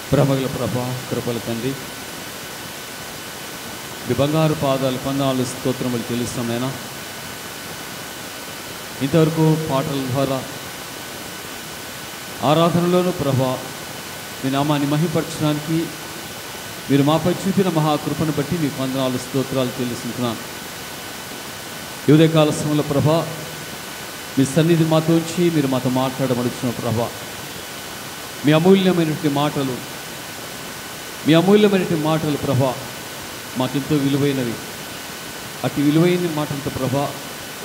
ప్రేమగల ప్రభా, కృపల తండ్రి, మీ బంగారు పాదాలు కొందాలు స్తోత్రములు చెల్లిస్తామైనా. ఇంతవరకు పాటల ద్వారా ఆరాధనలోను ప్రభా మీ నామాన్ని మహిమపరచడానికి మీరు మాపై చూపిన మహాకృపను బట్టి మీకు వందనాలు స్తోత్రాలు చెల్లిస్తున్నాను. ఈ ఉదయకాల సమయంలో ప్రభా మీ సన్నిధి మాతో ఉంచి మీరు మాతో మాట్లాడమడుచున్న ప్రభా, మీ అమూల్యమైనటువంటి మాటలు ప్రభా మాకెంతో విలువైనవి. అటు విలువైన మాటలతో ప్రభా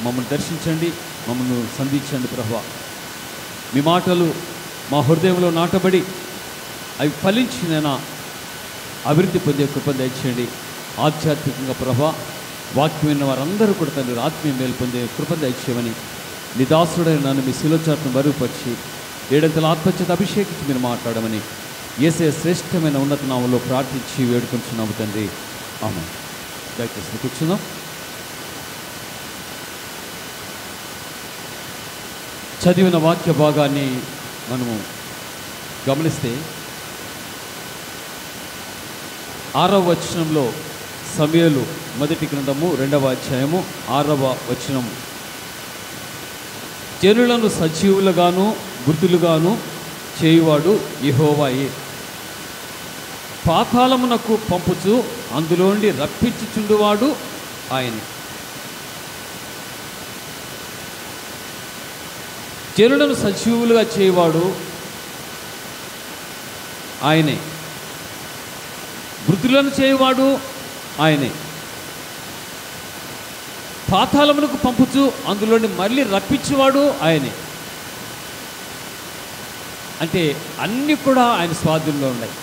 మమ్మల్ని దర్శించండి, మమ్మల్ని సంధించండి ప్రభా. మీ మాటలు మా హృదయంలో నాటబడి అవి ఫలించినైనా అభివృద్ధి పొందే కృప దయచేయండి. ఆధ్యాత్మికంగా ప్రభా వాక్యమైన వారందరూ కూడా తండ్రి ఆత్మీయ మేలు పొందే కృప దయచేయమని నీ దాసుడైన నన్ను మీ శిలోచాట్ను బరువుపరిచి ఏడంతల ఆత్మచేత అభిషేకించి మీరు మాట్లాడమని యేసయ్య శ్రేష్టమైన ఉన్నత నామంలో ప్రార్థించి వేడుకొంచున్నాము తండ్రి, ఆమేన్. దయచేసి కూర్చుందాం. చదివిన వాక్య భాగాన్ని మనము గమనిస్తే 6వ వచనంలో సమూయేలు మొదటి గ్రంథము 2వ అధ్యాయము 6వ వచనం, జనులను సజీవులుగాను మృతులుగాను చేయువాడు యెహోవాయే, పాతాళమునకు పంపుచు అందులో నుండి రప్పించుచుండువాడు ఆయనే. జనులను సజీవులుగా చేయవాడు ఆయనే, మృతులను చేయవాడు ఆయనే, పాతాళమునకు పంపుచు అందులోని మళ్ళీ రప్పించేవాడు ఆయనే. అంటే అన్నీ కూడా ఆయన స్వాధీనంలో ఉన్నాయి.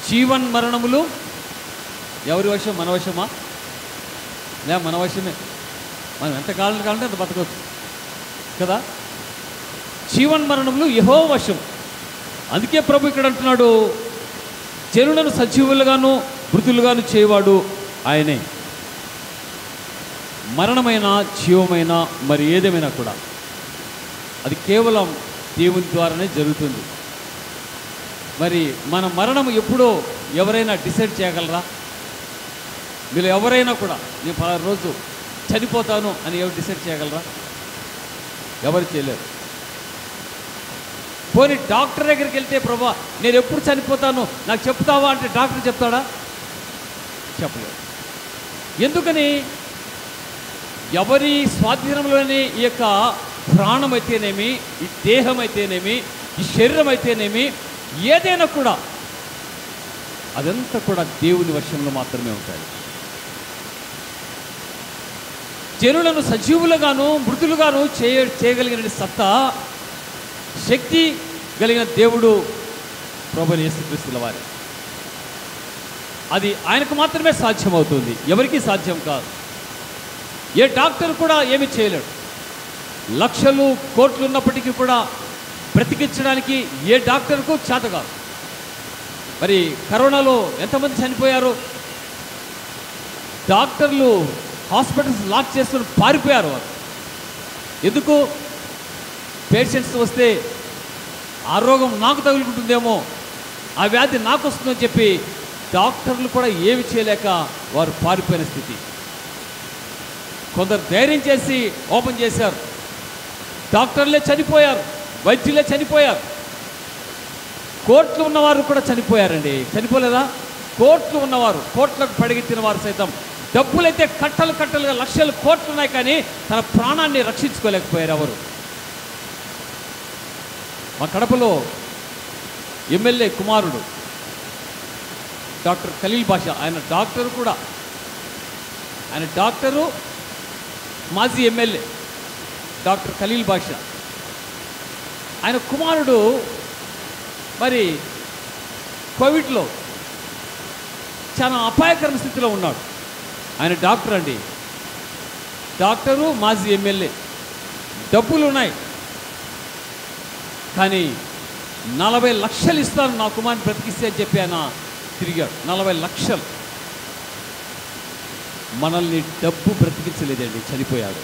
జీవన్ మరణములు ఎవరి వశం? మన వశమా? లే, మన వశమే. మనం ఎంత కాలంటే అంత బతకవచ్చు కదా. జీవన్ మరణములు యెహోవా వశం. అందుకే ప్రభు ఇక్కడ అంటున్నాడు, జనులను సజీవులుగాను మృతులుగాను చేయవాడు ఆయనే. మరణమైన జీవమైన మరి ఏదేమైనా కూడా అది కేవలం దేవుని ద్వారానే జరుగుతుంది. మరి మన మరణం ఎప్పుడో ఎవరైనా డిసైడ్ చేయగలరా? మీరు ఎవరైనా కూడా నేను పలానా రోజు చనిపోతాను అని ఎవరు డిసైడ్ చేయగలరా? ఎవరు చేయలేరు. పోనీ డాక్టర్ దగ్గరికి వెళ్తే ప్రభా నేను ఎప్పుడు చనిపోతాను నాకు చెప్తావా అంటే డాక్టర్ చెప్తాడా? చెప్పలేడు. ఎందుకని? ఎవరి స్వాధీనంలోని ఈ యొక్క ప్రాణం అయితేనేమి, ఈ దేహం అయితేనేమి, ఈ శరీరం అయితేనేమి, ఏదైనా కూడా అదంతా కూడా దేవుని వశంలో మాత్రమే ఉంటాయి. జనులను సజీవులుగాను మృతులుగాను చేయగలిగిన సత్తా, శక్తి కలిగిన దేవుడు ప్రభువైన యేసుక్రీస్తుల వారే. అది ఆయనకు మాత్రమే సాధ్యమవుతుంది, ఎవరికీ సాధ్యం కాదు. ఏ డాక్టర్ కూడా ఏమీ చేయలేడు. లక్షలు కోట్లు ఉన్నప్పటికీ కూడా బ్రతికించడానికి ఏ డాక్టర్కు చేత కాదు. మరి కరోనాలో ఎంతమంది చనిపోయారు? డాక్టర్లు హాస్పిటల్స్ లాక్ చేసుకుని పారిపోయారు. వారు ఎందుకు? పేషెంట్స్ వస్తే ఆ రోగం నాకు తగులుకుంటుందేమో, ఆ వ్యాధి నాకు వస్తుందని చెప్పి డాక్టర్లు కూడా ఏమి చేయలేక వారు పారిపోయిన స్థితి. కొందరు ధైర్యం చేసి ఓపెన్ చేశారు. డాక్టర్లే చనిపోయారు, వైద్యులే చనిపోయారు. కోట్లు ఉన్నవారు కూడా చనిపోయారండి. చనిపోలేదా? కోట్లు ఉన్నవారు, కోట్లకు పడిగెత్తిన వారు సైతం, డబ్బులైతే కట్టలు కట్టలుగా లక్షలు కోట్లు ఉన్నాయి, కానీ తన ప్రాణాన్ని రక్షించుకోలేకపోయారు ఎవరు. మా కడపలో ఎమ్మెల్యే కుమారుడు డాక్టర్ ఖలీల్ బాషా, ఆయన డాక్టరు కూడా, ఆయన డాక్టరు, మాజీ ఎమ్మెల్యే డాక్టర్ ఖలీల్ బాషా. ఆయన కుమారుడు మరి కోవిడ్లో చాలా అపాయకరమైన స్థితిలో ఉన్నాడు. ఆయన డాక్టర్ అండి, డాక్టరు, మాజీ ఎమ్మెల్యే, డబ్బులు ఉన్నాయి, కానీ 40 లక్షలు ఇస్తాను నా కుమారుని బ్రతికిస్తే అని చెప్పి ఆయన తిరిగాడు. 40 లక్షలు. మనల్ని డబ్బు బ్రతికించలేదండి, చనిపోయాడు.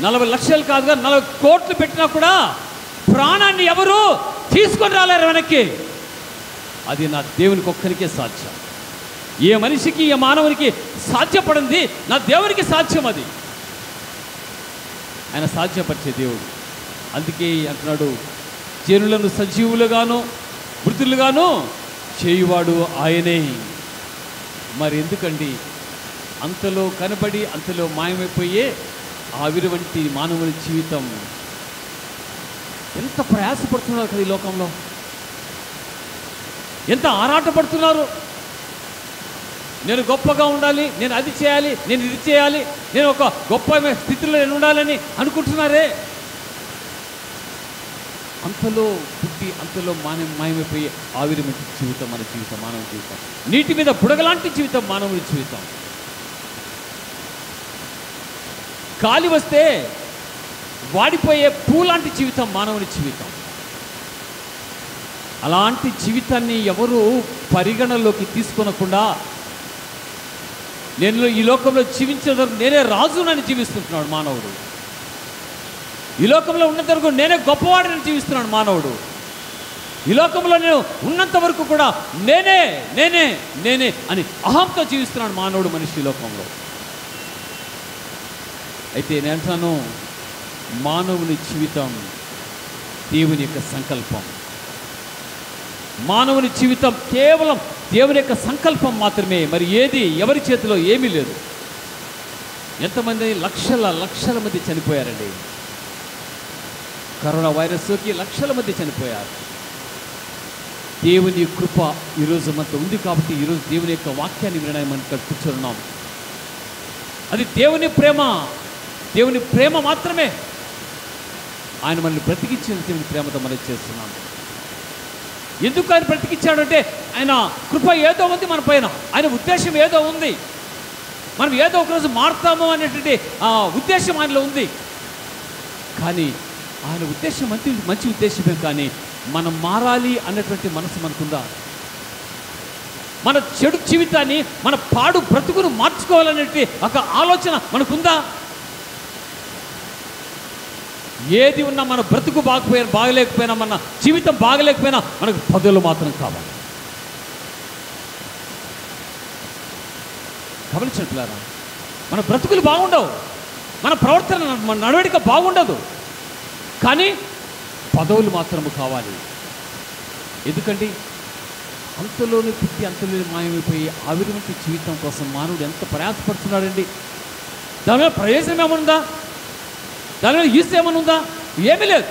40 లక్షలు కాదుగా 40 కోట్లు పెట్టినా కూడా ప్రాణాన్ని ఎవరు తీసుకొని రాలేరు వెనక్కి. అది నా దేవునికి ఒక్కరికే సాధ్యం. ఏ మనిషికి, ఏ మానవునికి సాధ్యపడింది నా దేవునికి సాధ్యం. అది ఆయన సాధ్యపరిచే దేవుడు. అందుకే అంటున్నాడు, జనులను సజీవులుగాను మృతులుగాను చేయువాడు ఆయనే. మరి ఎందుకండి అంతలో కనబడి అంతలో మాయమైపోయే ఆవిరి వంటి మానవుని జీవితం ఎంత ప్రయాసపడుతున్నారు కదా ఈ లోకంలో, ఎంత ఆరాటపడుతున్నారు. నేను గొప్పగా ఉండాలి, నేను అది చేయాలి, నేను ఇది చేయాలి, నేను ఒక గొప్ప స్థితిలో నేను ఉండాలని అనుకుంటున్నారే. అంతలో పుట్టి అంతలో మాయమైపోయి ఆవిరి వంటి జీవితం మన జీవితం, మానవ జీవితం. నీటి మీద బుడగలాంటి జీవితం మానవుడి జీవితం. గాలి వస్తే వాడిపోయే పూలాంటి జీవితం మానవుని జీవితం. అలాంటి జీవితాన్ని ఎవరు పరిగణలోకి తీసుకొనకుండా నేను ఈ లోకంలో జీవించేందుకు నేనే రాజునని జీవిస్తున్నాడు మానవుడు. ఈ లోకంలో ఉన్నంత వరకు నేనే గొప్పవాడిని జీవిస్తున్నాడు మానవుడు. ఈ లోకంలో నేను ఉన్నంత వరకు కూడా నేనే నేనే నేనే అని అహంతో జీవిస్తున్నాడు మానవుడు, మనిషి ఈ లోకంలో. అయితే నేను అంటాను, మానవుని జీవితం దేవుని యొక్క సంకల్పం. మానవుని జీవితం కేవలం దేవుని యొక్క సంకల్పం మాత్రమే. మరి ఏది ఎవరి చేతిలో ఏమీ లేదు. ఎంతమంది లక్షల మంది చనిపోయారండి. కరోనా వైరస్ సోకి లక్షల మంది చనిపోయారు. దేవుని కృప ఈరోజు మనతో ఉంది కాబట్టి ఈరోజు దేవుని యొక్క వాక్యాన్ని వినడానికి మనం ఇక్కడ కూర్చున్నాం. అది దేవుని ప్రేమ, దేవుని ప్రేమ మాత్రమే. ఆయన మనల్ని బ్రతికించిన దేవుని ప్రేమతో మనం చేస్తున్నాం. ఎందుకు ఆయన బ్రతికించాడంటే ఆయన కృప ఏదో ఉంది మన పైన, ఆయన ఉద్దేశం ఏదో ఉంది. మనం ఏదో ఒకరోజు మారుతాము అనేటువంటి ఉద్దేశం ఆయనలో ఉంది. కానీ ఆయన ఉద్దేశం మంచి ఉద్దేశమే. కానీ మనం మారాలి అన్నటువంటి మనసు మనకుందా? మన చెడు జీవితాన్ని, మన పాడు బ్రతుకును మార్చుకోవాలనేటువంటి ఒక ఆలోచన మనకుందా? ఏది ఉన్నా మన బ్రతుకు బాగలేకపోయినా, మన జీవితం బాగలేకపోయినా మనకు పదవులు మాత్రం కావాలి. గమనించినట్లేరా, మన బ్రతుకులు బాగుండవు, మన ప్రవర్తన, మన నడవడిక బాగుండదు, కానీ పదవులు మాత్రము కావాలి. ఎందుకండి అంతలోనే పుట్టి అంతలోనే మాయమైపోయి ఆవిరి వంటి జీవితం కోసం మానవుడు ఎంత ప్రయాసపడుతున్నాడండి. దానివల్ల ప్రయోజనం ఏమనుందా? దానివల్ల యూస్ ఏమనుందా? ఏమీ లేదు.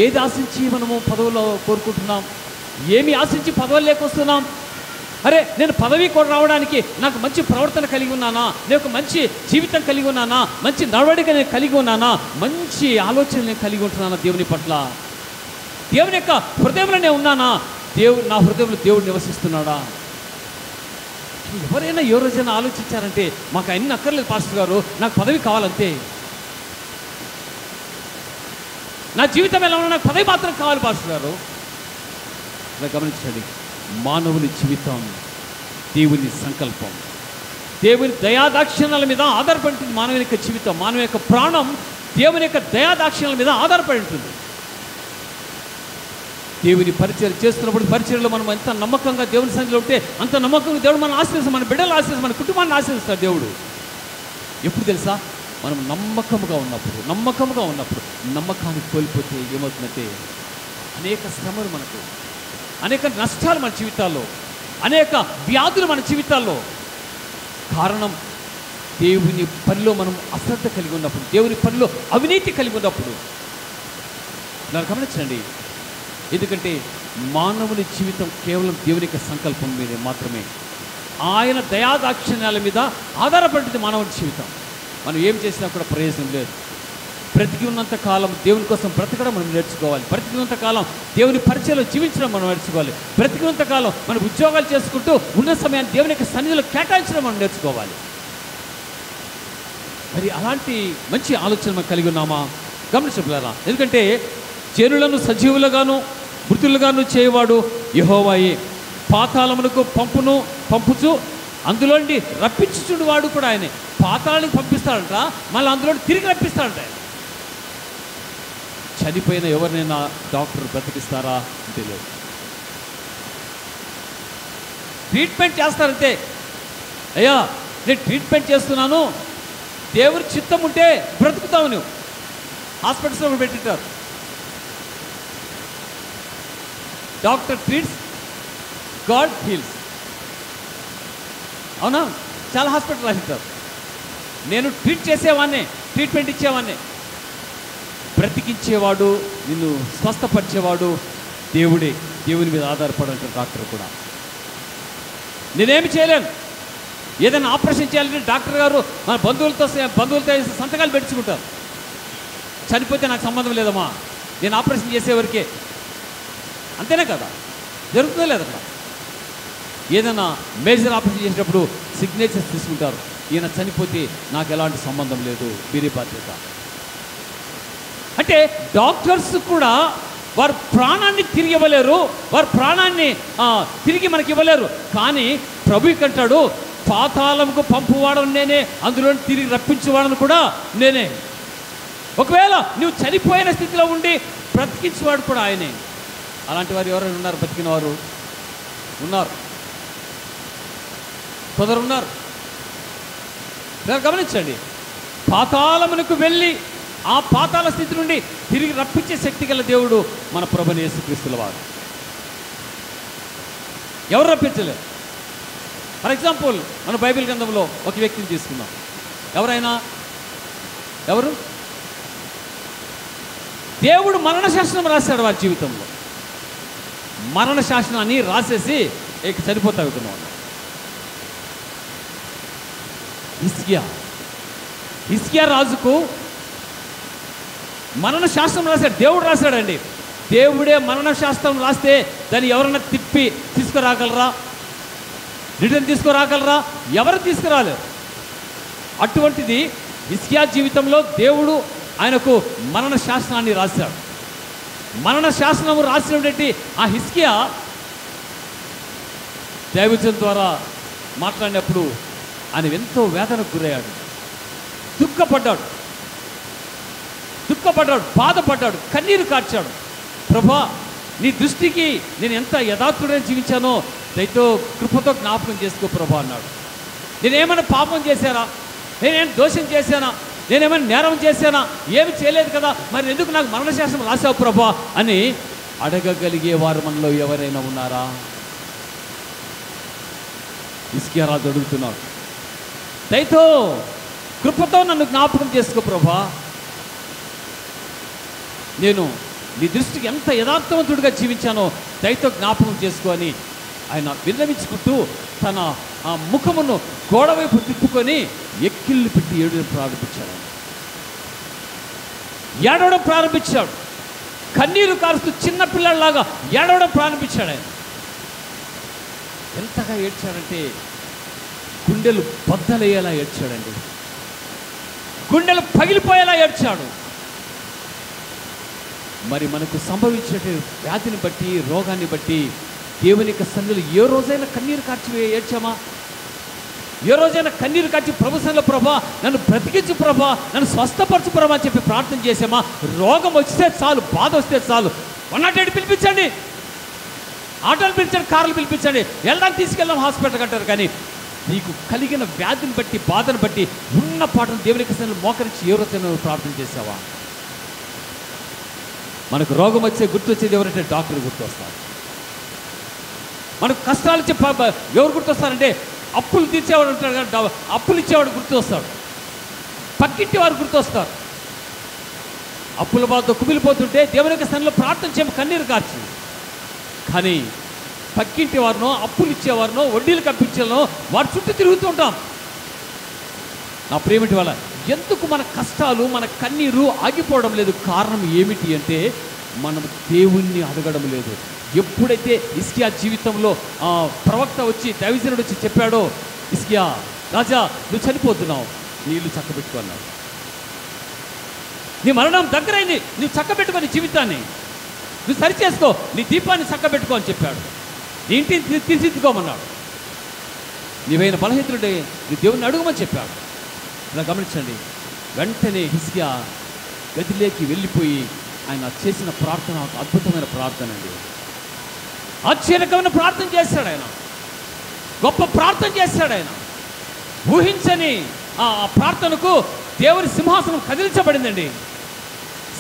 ఏది ఆశించి మనము పదవులు కోరుకుంటున్నాం? ఏమి ఆశించి పదవులు లేకొస్తున్నాం? అరే నేను పదవి కూడా రావడానికి నాకు మంచి ప్రవర్తన కలిగి ఉన్నానా, నేను ఒక మంచి జీవితం కలిగి ఉన్నానా, మంచి నడవడిక నేను కలిగి ఉన్నానా, మంచి ఆలోచన నేను కలిగి ఉంటున్నానా దేవుని పట్ల, దేవుని యొక్క హృదయంలో నేను ఉన్నానా, నా హృదయంలో దేవుడు నివసిస్తున్నాడా? ఎవరైనా ఏ రోజైనా ఆలోచించారంటే మాకు అన్ని అక్కర్లేదు పాస్టర్ గారు, నాకు పదవి కావాలంతే, నా జీవితం ఎలా ఉన్నా నాకు పదవి మాత్రం కావాలి పాస్టర్ గారు. ఇలా గమనించండి, మానవుని జీవితం దేవుని సంకల్పం, దేవుని దయాదాక్షిణ్యాల మీద ఆధారపడి ఉంటుంది. మానవుని యొక్క జీవితం, మానవుని యొక్క ప్రాణం దేవుని యొక్క దయాదాక్షిణ్యాల మీద ఆధారపడి ఉంటుంది. దేవుని పరిచయం చేస్తున్నప్పుడు పరిచయంలో మనం ఎంత నమ్మకంగా దేవుని సన్నిధిలో ఉంటే అంత నమ్మకంగా దేవుడు మనం ఆశీర్వదిస్తాడు, మన బిడ్డలు ఆశీర్వదిస్తాడు, మన కుటుంబాన్ని ఆశీర్వదిస్తాడు దేవుడు. ఎప్పుడు తెలుసా? మనం నమ్మకంగా ఉన్నప్పుడు. నమ్మకాన్ని కోల్పోతే ఏమవుతుందంటే అనేక శ్రమలు మనకు, అనేక నష్టాలు మన జీవితాల్లో, అనేక వ్యాధులు మన జీవితాల్లో. కారణం దేవుని పనిలో మనం అశ్రద్ధ కలిగి ఉన్నప్పుడు, దేవుని పనిలో అవినీతి కలిగి ఉన్నప్పుడు. దాన్ని గమనించండి. ఎందుకంటే మానవుని జీవితం కేవలం దేవుని యొక్క సంకల్పం మీద మాత్రమే, ఆయన దయాదాక్షిణ్యాల మీద ఆధారపడింది మానవుని జీవితం. మనం ఏం చేసినా కూడా ప్రయోజనం లేదు. బ్రతికి ఉన్నంత కాలం దేవుని కోసం బ్రతకడం మనం నేర్చుకోవాలి. బ్రతికినంత కాలం దేవుని పరిచయంలో జీవించడం మనం నేర్చుకోవాలి. బ్రతికినంత కాలం మన ఉద్యోగాలు చేసుకుంటూ ఉన్న సమయాన్ని దేవుని యొక్క సన్నిధిలో కేటాయించడం మనం నేర్చుకోవాలి. మరి అలాంటి మంచి ఆలోచన మనం కలిగి ఉన్నామా? గమనించగలరా? ఎందుకంటే జనులను సజీవులుగాను మృతులుగాను చేయవాడు యెహోవాయే. పాతాళమునకు పంపుచు అందులోండి రప్పించుచుండు వాడు కూడా ఆయనే. పాతాళానికి పంపిస్తాడంట, మళ్ళీ అందులో తిరిగి రప్పిస్తాడంట. చనిపోయిన ఎవరినైనా డాక్టర్ బ్రతికిస్తారా అంటే లేదు. ట్రీట్మెంట్ చేస్తారంటే, అయ్యా నేను ట్రీట్మెంట్ చేస్తున్నాను, దేవుడి చిత్తం ఉంటే బ్రతుకుతావు నువ్వు. హాస్పిటల్స్లో పెట్టింటారు, డాక్టర్ ట్రీట్స్, గాడ్ హీల్స్. అవునా? చాలా హాస్పిటల్ రాసిస్తారు. నేను ట్రీట్ చేసేవాడిని, ట్రీట్మెంట్ ఇచ్చేవాడిని. బ్రతికించేవాడు, నిన్ను స్వస్థపరిచేవాడు దేవుడే. దేవుని మీద ఆధారపడంటారు డాక్టర్ కూడా. నేనేమి చేయలేను. ఏదైనా ఆపరేషన్ చేయాలంటే డాక్టర్ గారు మన బంధువులతో సంతకాలు పెట్టుకుంటారు. చనిపోతే నాకు సంబంధం లేదమ్మా, నేను ఆపరేషన్ చేసేవరకే. అంతేనే కదా జరుగుతుందో లేదు అక్కడ. ఏదైనా మేజర్ ఆపరేషన్ చేసేటప్పుడు సిగ్నేచర్స్ తీసుకుంటారు. ఈయన చనిపోతే నాకు ఎలాంటి సంబంధం లేదు, మీరే బాధ్యత. అంటే డాక్టర్స్ కూడా వారు ప్రాణాన్ని తిరిగి ఇవ్వలేరు, వారు ప్రాణాన్ని తిరిగి మనకి ఇవ్వలేరు. కానీ ప్రభువుకి అంటాడు, పాతాళంకు పంపువాడను నేనే, అందులో తిరిగి రప్పించేవాడను కూడా నేనే. ఒకవేళ నువ్వు చనిపోయిన స్థితిలో ఉండి బ్రతికించేవాడు కూడా ఆయనే. అలాంటి వారు ఎవరైనా ఉన్నారు? బతికిన వారు ఉన్నారు, కొందరున్నారు. గమనించండి, పాతాళమునకు వెళ్ళి ఆ పాతాళ స్థితి నుండి తిరిగి రప్పించే శక్తి గల దేవుడు మన ప్రభువైన యేసుక్రీస్తుల వారు. ఎవరు రప్పించలేరు. ఫర్ ఎగ్జాంపుల్ మన బైబిల్ గ్రంథంలో ఒక వ్యక్తిని తీసుకుందాం. ఎవరు? దేవుడు మరణ శాసనం రాశాడు వారి జీవితంలో. మరణ శాసనాన్ని రాసేసి ఇక చనిపోతా వెళ్తున్నాం. హిజ్కియా రాజుకు మరణ శాస్త్రం రాశాడు, దేవుడు రాశాడండి. దేవుడే మరణ శాస్త్రం రాస్తే దాన్ని ఎవరన్నా తిప్పి తీసుకురాగలరా? రిటర్న్ తీసుకురాగలరా? ఎవరు తీసుకురాలేరు. అటువంటిది హిజ్కియా జీవితంలో దేవుడు ఆయనకు మరణ శాసనాన్ని రాశాడు. మరణ శాసనం రాసినటువంటి ఆ హిజ్కియా దైవజనం ద్వారా మాట్లాడినప్పుడు ఆయన ఎంతో వేదనకు గురయ్యాడు, దుఃఖపడ్డాడు, బాధపడ్డాడు, కన్నీరు కార్చాడు. ప్రభా, నీ దృష్టికి నేను ఎంత యథార్థుడని జీవించానో దయతో కృపతో జ్ఞాపకం చేసుకో ప్రభా అన్నాడు. నేనేమైనా పాపం చేశానా? నేనేమైనా దోషం చేశానా? నేనేమైనా నేరం చేశానా? ఏమి చేయలేదు కదా, మరి ఎందుకు నాకు మరణశాసనం రాశావు ప్రభా అని అడగగలిగే వారు మనలో ఎవరైనా ఉన్నారా? హిజ్కియా రాజు అడుగుతున్నాడు, దయతో కృపతో నన్ను జ్ఞాపకం చేసుకో ప్రభా, నేను నీ దృష్టికి ఎంత యథార్థవంతుడిగా జీవించానో దయతో జ్ఞాపకం చేసుకో అని ఆయన విన్నవించుకుంటూ తన ఆ ముఖమును గోడవైపు తిప్పుకొని ఎక్కిళ్ళు పెట్టి ఏడవడం ప్రారంభించాడు. కన్నీరు కారుస్తూ చిన్న పిల్లల్లాగా ఏడవడం ప్రారంభించాడు. ఆయన ఎంతగా ఏడ్చాడంటే గుండెలు బద్దలయ్యేలా ఏడ్చాడండి, గుండెలు పగిలిపోయేలా ఏడ్చాడు. మరి మనకు సంభవించే వ్యాధిని బట్టి, రోగాన్ని బట్టి దేవుని యొక్క సన్నిధిలో ఏ రోజైనా కన్నీరు కార్చి ఏడ్చామా? ఏ రోజైనా కన్నీరు కార్చి ప్రభు సన్నిధిలో ప్రభా నన్ను బ్రతికించు ప్రభా, నన్ను స్వస్థపరచు ప్రభా అని చెప్పి ప్రార్థన చేసామా? రోగం వస్తే చాలు, బాధ వస్తే చాలు, 108 పిలిపించండి, ఆటోలు పిలిపించండి, కార్లు పిలిపించండి, వెళ్దాం తీసుకెళ్దాం హాస్పిటల్కి అంటారు. కానీ నీకు కలిగిన వ్యాధిని బట్టి, బాధను బట్టి ఉన్న పాటను దేవుని యొక్క సన్నిధిలో మోకరించి ఏ రోజైనా ప్రార్థన చేసావా? మనకు రోగం వచ్చే గుర్తొచ్చేది ఎవరంటే డాక్టర్ గుర్తొస్తారు. మనకు కష్టాలు ఇచ్చే ఎవరు గుర్తొస్తారంటే అప్పులు తీర్చేవాడు ఉంటాడు కదా, అప్పులు ఇచ్చేవాడు గుర్తు వస్తాడు, పక్కింటి వారు గుర్తొస్తారు. అప్పుల బాధతో కుమిలిపోతుంటే దేవుని యొక్క సన్నిధిలో ప్రార్థన చేయడం కన్నీరు కార్చి. కానీ పక్కింటి వారినో, అప్పులు ఇచ్చేవారినో, వడ్డీలు కప్పించేనో వారి చుట్టూ తిరుగుతూ ఉంటాం. నా ప్రేమిటి వల్ల ఎందుకు మన కష్టాలు, మన కన్నీరు ఆగిపోవడం లేదు? కారణం ఏమిటి అంటే మనం దేవుణ్ణి అడగడం లేదు. ఎప్పుడైతే హిజ్కియా జీవితంలో ప్రవక్త వచ్చి, దైవజనుడు వచ్చి చెప్పాడో, హిజ్కియా రాజా నువ్వు చనిపోతున్నావు, నీళ్లు చక్కబెట్టుకున్నావు, నీ మరణం దగ్గరైంది, నువ్వు చక్కబెట్టుకొని జీవితాన్ని నువ్వు సరిచేసుకో, నీ దీపాన్ని చక్కబెట్టుకో అని చెప్పాడు. నీ ఇంటిని తీర్చిదిద్దుకోమన్నాడు. నీవైన బలహీనుడే నీ దేవుణ్ణి అడుగుమని చెప్పాడు. ఇలా గమనించండి, వెంటనే హిజ్కియా గదిలోకి వెళ్ళిపోయి ఆయన చేసిన ప్రార్థన ఒక అద్భుతమైన ప్రార్థన అండి. ఆశ్చర్యకరమైన ప్రార్థన చేశాడు ఆయన, గొప్ప ప్రార్థన చేశాడు ఆయన. ఊహించని ఆ ప్రార్థనకు దేవుని సింహాసనం కదిలించబడిందండి.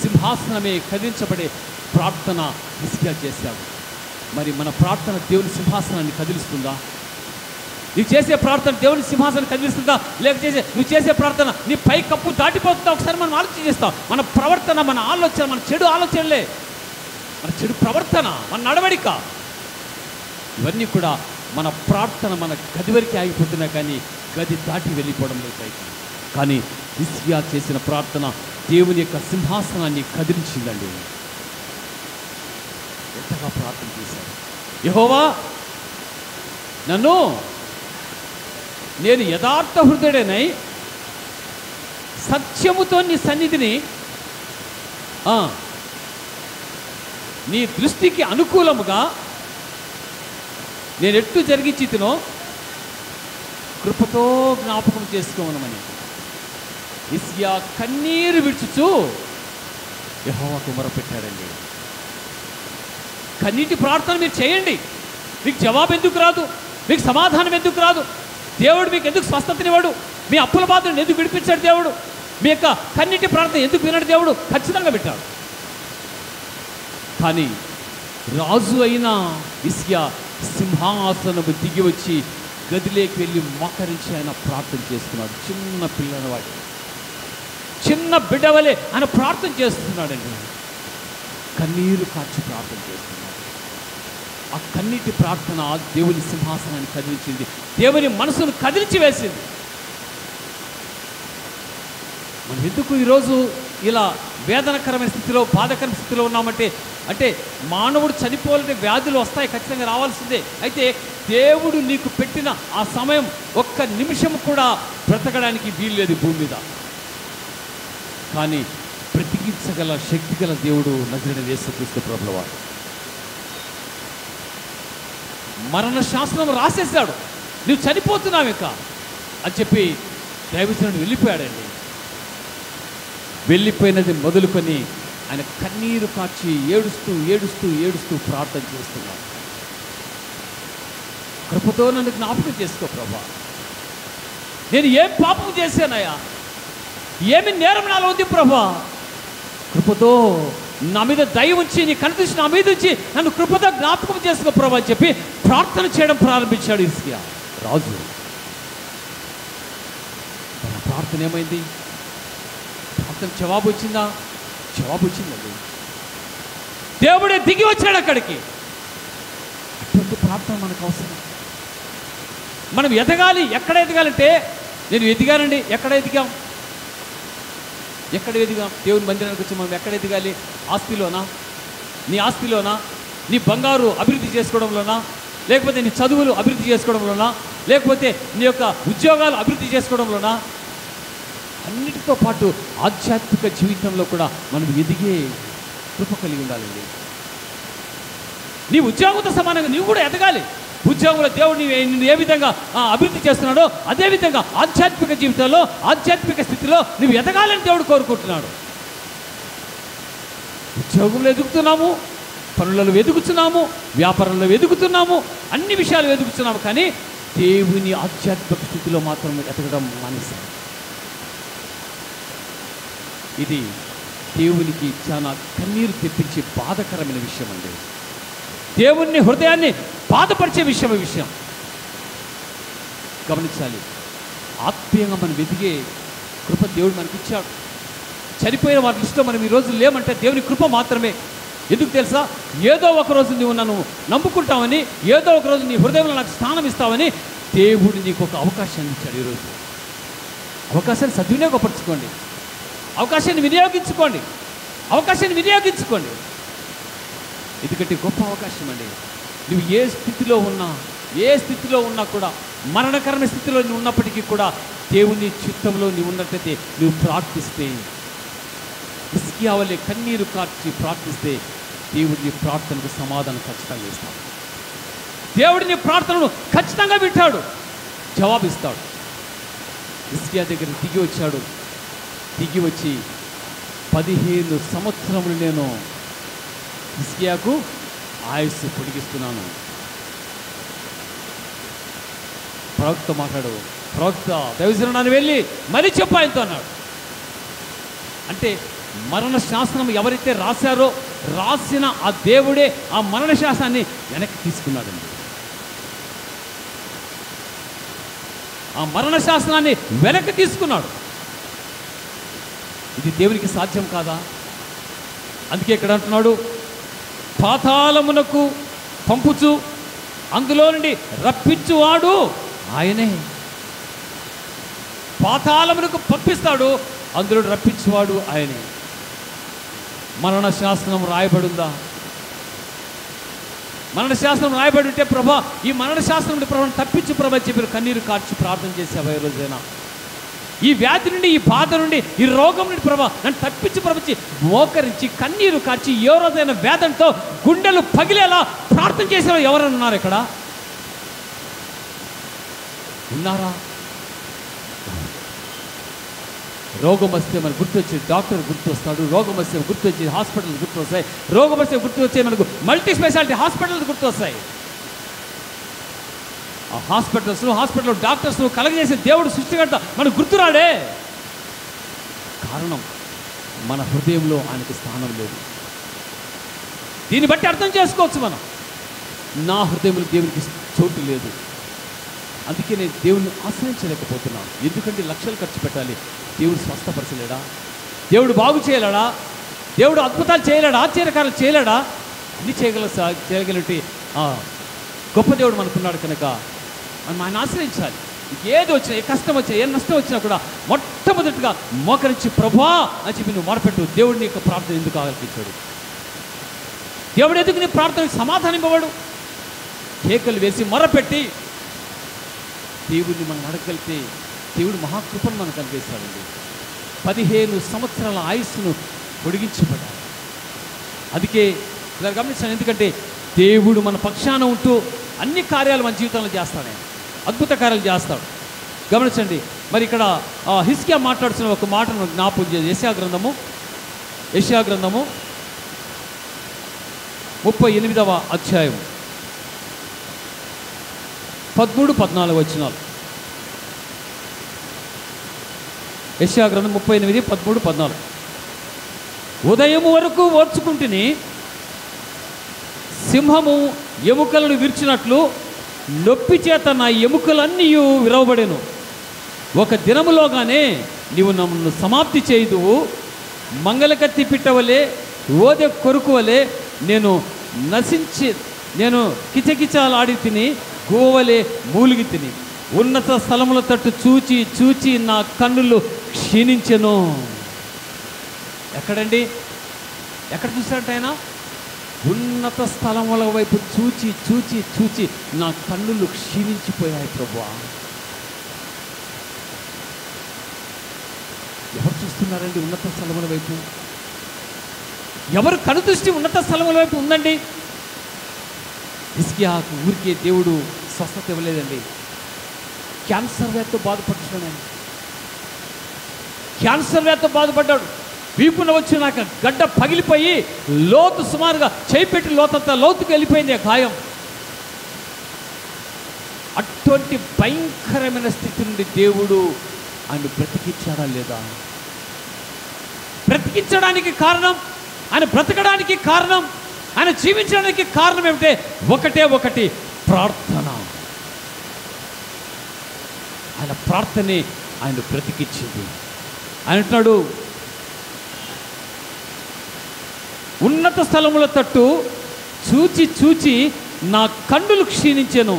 సింహాసనమే కదిలించబడే ప్రార్థన హిజ్కియా చేశాడు. మరి మన ప్రార్థన దేవుని సింహాసనాన్ని కదిలిస్తుందా? నువ్వు చేసే ప్రార్థన దేవుని సింహాసనం కదిలిస్తుందా? లేకపోతే నువ్వు చేసే ప్రార్థన నీ పై కప్పు దాటిపోతుందా? ఒకసారి మనం ఆలోచన చేస్తాం. మన ప్రవర్తన, మన ఆలోచన, మన చెడు ఆలోచనలే, మన చెడు ప్రవర్తన, మన నడవడిక, ఇవన్నీ కూడా మన ప్రార్థన మన గది వరకు ఆగిపోతున్నాయి, కానీ గది దాటి వెళ్ళిపోవడం లేదు పైకి. కానీ హిజ్కియా చేసిన ప్రార్థన దేవుని యొక్క సింహాసనాన్ని కదిలించిందండి. ఎంతగా ప్రార్థన చేశాడు. యెహోవా, నేను యథార్థ హృదయుడనై సత్యముతో నీ సన్నిధిని నీ దృష్టికి అనుకూలముగా నేను ఎట్టు జరిగించితినో కృపతో జ్ఞాపకం చేసుకోమనమని హిజ్కియా కన్నీరు విడుచుచు యెహోవాకు మొరపెట్టాడండి. కన్నీటి ప్రార్థన మీరు చేయండి. మీకు జవాబు ఎందుకు రాదు? మీకు సమాధానం ఎందుకు రాదు? దేవుడు మీకు ఎందుకు స్వస్థతనివ్వడు? మీ అప్పుల బాధను ఎందుకు విడిపించాడు దేవుడు? మీ యొక్క కన్నీటి ప్రార్థన ఎందుకు వినడు దేవుడు? ఖచ్చితంగా పెట్టాడు. కానీ రాజు అయిన హిజ్కియా సింహాసనము దిగి వచ్చి గదిలోకి వెళ్ళి మోకరించి ఆయన ప్రార్థన చేస్తున్నాడు. చిన్న పిల్లవాడు, చిన్న బిడ్డవలే ఆయన ప్రార్థన చేస్తున్నాడండి. కన్నీరు కార్చి ప్రార్థన చేస్తున్నాడు. ఆ కన్నీటి ప్రార్థన దేవుని సింహాసనాన్ని కదిలించింది, దేవుని మనసును కదిలించి వేసింది. మనం ఎందుకు ఈరోజు ఇలా వేదనకరమైన స్థితిలో, బాధకరమైన స్థితిలో ఉన్నామంటే, అంటే మానవుడు చనిపోవాలంటే వ్యాధులు వస్తాయి, ఖచ్చితంగా రావాల్సిందే. అయితే దేవుడు నీకు పెట్టిన ఆ సమయం ఒక్క నిమిషం కూడా బ్రతకడానికి వీలు లేదు భూమి మీద. కానీ బ్రతికించగల శక్తి గల దేవుడు నజరేయుడైన యేసుక్రీస్తు ప్రభువారు. మరణ శాసనం రాసేసాడు, నువ్వు చనిపోతున్నావు ఇక అని చెప్పి దైవజనుడు వెళ్ళిపోయాడండి. వెళ్ళిపోయినది మొదలుకొని ఆయన కన్నీరు కార్చి ఏడుస్తూ ఏడుస్తూ ఏడుస్తూ ప్రార్థన చేస్తున్నాడు. కృపతో నన్ను జ్ఞాపకం చేసుకో ప్రభా, నేను ఏం పాపం చేశానయ్యా, ఏమి నేరం నాలో ఉంది ప్రభా, కృపతో నా మీద దయ ఉంచి, నీ కనిపించి నా మీద ఉంచి నన్ను కృపతో జ్ఞాపకం చేసుకో ప్రభా అని చెప్పి ప్రార్థన చేయడం ప్రారంభించాడు హిజ్కియా రాజు. తన ప్రార్థన ఏమైంది? ప్రార్థన జవాబు వచ్చిందా? జవాబు వచ్చిందండి. దేవుడే దిగి వచ్చాడు అక్కడికి. అటువంటి ప్రార్థన మనకు అవసరం. మనం ఎదగాలి. ఎక్కడ ఎదగాలంటే, నేను ఎదిగానండి. ఎక్కడ ఎదిగాం? దేవుని మందిరానికి వచ్చి మనం ఎక్కడ ఎదగాలి? ఆస్తిలోనా? నీ ఆస్తిలోనా? నీ బంగారు అభివృద్ధి చేసుకోవడంలోనా? లేకపోతే నీ చదువులు అభివృద్ధి చేసుకోవడంలోనా? లేకపోతే నీ యొక్క ఉద్యోగాలు అభివృద్ధి చేసుకోవడంలోనా? అన్నిటితో పాటు ఆధ్యాత్మిక జీవితంలో కూడా మనం ఎదిగే కృప కలిగి ఉండాలండి. నీ ఉద్యోగంతో సమానంగా నీవు కూడా ఎదగాలి. ఉద్యోగంలో దేవుడు నిన్ను ఏ విధంగా అభివృద్ధి చేస్తున్నాడో అదేవిధంగా ఆధ్యాత్మిక జీవితంలో, ఆధ్యాత్మిక స్థితిలో నువ్వు ఎదగాలని దేవుడు కోరుకుంటున్నాడు. ఉద్యోగంలో ఎదుగుతున్నాము, పనులలో ఎదుగుతున్నాము, వ్యాపారంలో ఎదుగుతున్నాము, అన్ని విషయాలు ఎదుగుతున్నాము, కానీ దేవుని ఆధ్యాత్మిక స్థితిలో మాత్రం ఎదగడం మానేశాం. ఇది దేవునికి చాలా కన్నీరు తెప్పించే బాధకరమైన విషయం అండి. దేవుని హృదయాన్ని బాధపరిచే విషయం గమనించాలి. ఆత్మీయంగా మనం వెతికే కృప దేవుడు మనకి ఇచ్చాడు. చనిపోయిన వారి లిస్టులో మనం ఈరోజు లేమంటే దేవుని కృప మాత్రమే. ఎందుకు తెలుసా? ఏదో ఒకరోజు నువ్వు నన్ను నమ్ముకుంటావని, ఏదో ఒకరోజు నీ హృదయంలో నాకు స్థానం ఇస్తావని దేవుడు నీకు ఒక అవకాశాన్ని ఇచ్చాడు. ఈరోజు అవకాశాన్ని సద్వినియోగపరచుకోండి, అవకాశాన్ని వినియోగించుకోండి. ఎందుకంటే గొప్ప అవకాశం అండి. నువ్వు ఏ స్థితిలో ఉన్నా కూడా, మరణకరమైన స్థితిలో నువ్వు ఉన్నప్పటికీ కూడా దేవుని చిత్తంలో నువ్వు ఉన్నట్లయితే, నువ్వు ప్రార్థిస్తే, హిజ్కియా వలె కన్నీరు కార్చి ప్రార్థిస్తే, దేవుడి ప్రార్థనకు సమాధానం ఖచ్చితంగా ఇస్తాడు. దేవుడిని ప్రార్థనను ఖచ్చితంగా వింటాడు, జవాబిస్తాడు. హిజ్కియా దగ్గర దిగి వచ్చి 15 సంవత్సరములు నేను హిజ్కియాకు ఆయుస్సు పొడిగిస్తున్నాను. ప్రవక్త మాట్లాడు, ప్రవక్త దైవజనుడు వెళ్ళి మరీ చెప్పు ఆయనతో అన్నాడు. అంటే మరణ శాసనం ఎవరైతే రాశారో రాసిన ఆ దేవుడే ఆ మరణ శాసనాన్ని వెనక్కి తీసుకున్నాడండి. ఆ మరణ శాసనాన్ని వెనక్కి తీసుకున్నాడు. ఇది దేవునికి సాధ్యం కాదా? అందుకే ఇక్కడ అంటున్నాడు, పాతాళమునకు పంపుచు అందులో నుండి రప్పించువాడు ఆయనే. పాతాళమునకు పంపిస్తాడు, అందులో రప్పించువాడు ఆయనే. మరణ శాసనం రాయబడిందా? మరణ శాసనం రాయబడి ఉంటే ప్రభా ఈ మరణ శాసనం నుండి ప్రభావం తప్పించు ప్రభా చెప్పి కన్నీరు కార్చి ప్రార్థన చేసావా ఈ రోజైనా? ఈ వ్యాధి నుండి, ఈ బాధ నుండి, ఈ రోగం నుండి ప్రభా నన్ను తప్పించి ప్రభావించి మోకరించి కన్నీరు కార్చి ఏ రోజైనా వేదంతో గుండెలు పగిలేలా ప్రార్థన చేసేవా ఎవరైనా ఉన్నారు ఇక్కడ? ఉన్నారా? రోగం వస్తే మనకు గుర్తొచ్చి డాక్టర్ గుర్తొస్తాడు, రోగం వస్తే గుర్తొచ్చి హాస్పిటల్ గుర్తొస్తాయి, రోగం వస్తే గుర్తొచ్చే మనకు మల్టీ స్పెషాలిటీ హాస్పిటల్స్ గుర్తొస్తాయి. ఆ హాస్పిటల్లో డాక్టర్స్ కలగజేసే దేవుడు సృష్టికర్త మనకు గుర్తురాడే. కారణం మన హృదయంలో ఆయనకు స్థానం లేదు. దీన్ని బట్టి అర్థం చేసుకోవచ్చు మనం, నా హృదయంలో దేవునికి చోటు లేదు. అందుకే నేను దేవుణ్ణి ఆశ్రయించలేకపోతున్నాను. ఎందుకంటే లక్షలు ఖర్చు పెట్టాలి. దేవుడు స్వస్థపరచలేడా? దేవుడు బాగు చేయలేడా? దేవుడు అద్భుతాలు చేయలేడా? ఆశ్చర్యకారాలు చేయలేడా? అన్ని చేయగలిగినట్టు గొప్ప దేవుడు మనకున్నాడు కనుక మనం ఆయన ఆశ్రయించాలి. ఏది వచ్చినా, ఏ కష్టం వచ్చినా, ఏ నష్టం వచ్చినా కూడా మొట్టమొదటిగా మోకరించి ప్రభా అని చెప్పి నువ్వు మొరపెట్టు. దేవుడు నీ యొక్క ప్రార్థన ఎందుకు ఆలకించాడు? దేవుడు ఎందుకు నీ ప్రార్థనకు సమాధానం ఇవ్వడు? కేకలు వేసి మొరపెట్టి దేవుడిని మనం అడగలిగితే దేవుడు మహాకృపను మనకు కలిగేస్తాడండి. 15 సంవత్సరాల ఆయుస్సును పొడిగించబడ్డాడు. అందుకే ఇలా గమనించాను. ఎందుకంటే దేవుడు మన పక్షాన ఉంటూ అన్ని కార్యాలు మన జీవితంలో చేస్తాడు. అద్భుత కార్యాలు చేస్తాడు. గమనించండి. మరి ఇక్కడ హిజ్కియా మాట్లాడుతున్న ఒక మాటను జ్ఞాపకం చేసి యెషయా గ్రంథము 38వ అధ్యాయం 13-14 వచనాలు. యెషయా గ్రంథం 38, 13, 14. ఉదయం వరకు ఓర్చుకుంటుని సింహము ఎముకలను విరిచినట్లు నొప్పి చేత నా ఎముకలన్నీ విరవబడెను. ఒక దినములోగానే నీవు నన్ను సమాప్తి చేయుదువు. మంగళకత్తి పిట్టవలే, ఓదె కొరుకు వలె నేను కిచకిచాలాడి తిని, గోవలే మూలిగి తిని, ఉన్నత స్థలముల తట్టు చూచి చూచి నా కన్నులు క్షీణించెను. ఎక్కడండి? ఎక్కడ చూసాడంట ఆయన? ఉన్నత స్థలముల వైపు చూచి చూచి చూచి నా కన్నులు క్షీణించిపోయాయి ప్రభువా. ఎవరు చూస్తున్నారండి ఉన్నత స్థలముల వైపు? ఎవరు కనుదృష్టి ఉన్నత స్థలముల వైపు ఉందండి? హిజ్కియాకు ఊరికే దేవుడు స్వస్థత ఇవ్వలేదండి. క్యాన్సర్ వ్యాధితో బాధపడ్డాడు. వీపున వచ్చినాక గడ్డ పగిలిపోయి లోతు సుమారుగా చేయిపెట్టి లోతంతా లోతుకు వెళ్ళిపోయింది ఆ గాయం. అటువంటి భయంకరమైన స్థితి నుండి దేవుడు ఆయన బ్రతికించాడా లేదా? బ్రతికించడానికి కారణం, ఆయన బ్రతకడానికి కారణం, ఆయన జీవించడానికి కారణం ఏమిటంటే ఒకటి ప్రార్థన. ఆయన ప్రార్థనే ఆయన బ్రతికించింది. ఆయన అంటున్నాడు, ఉన్నత స్థలముల తట్టు చూచి చూచి నా కన్నులు క్షీణించెను,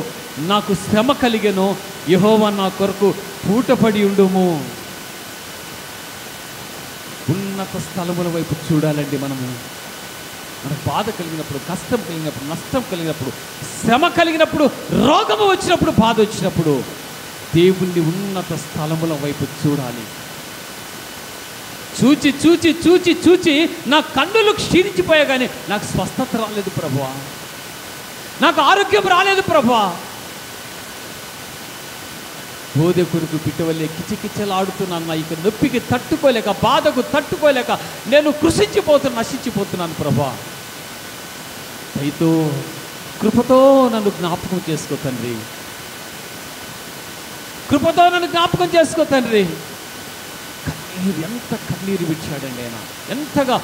నాకు శ్రమ కలిగెను, యెహోవా నా కొరకు పూటపడి ఉండుము. ఉన్నత స్థలముల వైపు చూడాలండి మనము. మనకు బాధ కలిగినప్పుడు, కష్టం కలిగినప్పుడు, నష్టం కలిగినప్పుడు, శ్రమ కలిగినప్పుడు, రోగము వచ్చినప్పుడు, బాధ వచ్చినప్పుడు దేవుణ్ణి ఉన్నత స్థలముల వైపు చూడాలి. చూచి చూచి చూచి చూచి నా కన్నులు క్షీణించిపోయా కానీ నాకు స్వస్థత రాలేదు ప్రభువా, నాకు ఆరోగ్యం రాలేదు ప్రభువా. బోధె కొరకు పిట్టవల్లే కిచకిచలాడుతున్నాను. ఇక నొప్పికి తట్టుకోలేక, బాధకు తట్టుకోలేక నేను కృషించిపోతున్నాను, నశించిపోతున్నాను ప్రభా. దయతో కృపతో నన్ను జ్ఞాపకం చేసుకో తండ్రి, కృపతో నన్ను జ్ఞాపకం చేసుకో తండ్రి. కన్నీరు, ఎంత కన్నీరు విడిచాడండి ఆయన, ఎంతగా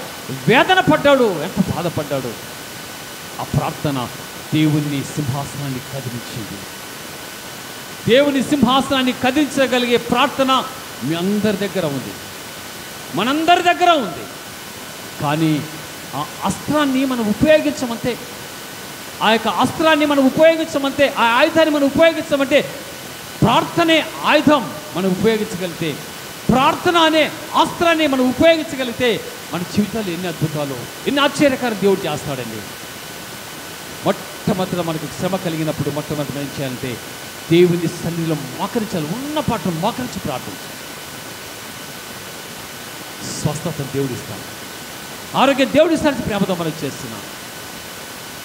వేదన పడ్డాడు, ఎంత బాధపడ్డాడు. ఆ ప్రార్థన దేవుని సింహాసనాన్ని కదిలించింది. దేవుని సింహాసనాన్ని కదిలించగలిగే ప్రార్థన మీ అందరి దగ్గర ఉంది, మనందరి దగ్గర ఉంది. కానీ ఆ అస్త్రాన్ని మనం ఉపయోగించమంటే, ఆ యొక్క అస్త్రాన్ని మనం ఉపయోగించమంటే, ఆ ఆయుధాన్ని మనం ఉపయోగించమంటే, ప్రార్థనే ఆయుధం మనం ఉపయోగించగలిగితే, ప్రార్థన అనే అస్త్రాన్ని మనం ఉపయోగించగలిగితే మన జీవితాలు ఎన్ని అద్భుతాలు, ఎన్ని ఆశ్చర్యకరం దేవుడు చేస్తాడండి. మొట్టమొదట మనకు శ్రమ కలిగినప్పుడు మొట్టమొదటి ఏం చేయాలంటే దేవుని సన్నిధిలో మోకరించాలి, ఉన్న పాటలు మోకరించి ప్రార్థించాలి. స్వస్థత దేవుడిస్తాడు, ఆరోగ్యం దేవుడిస్తాడని ప్రేమతో మనం చేస్తున్నాం.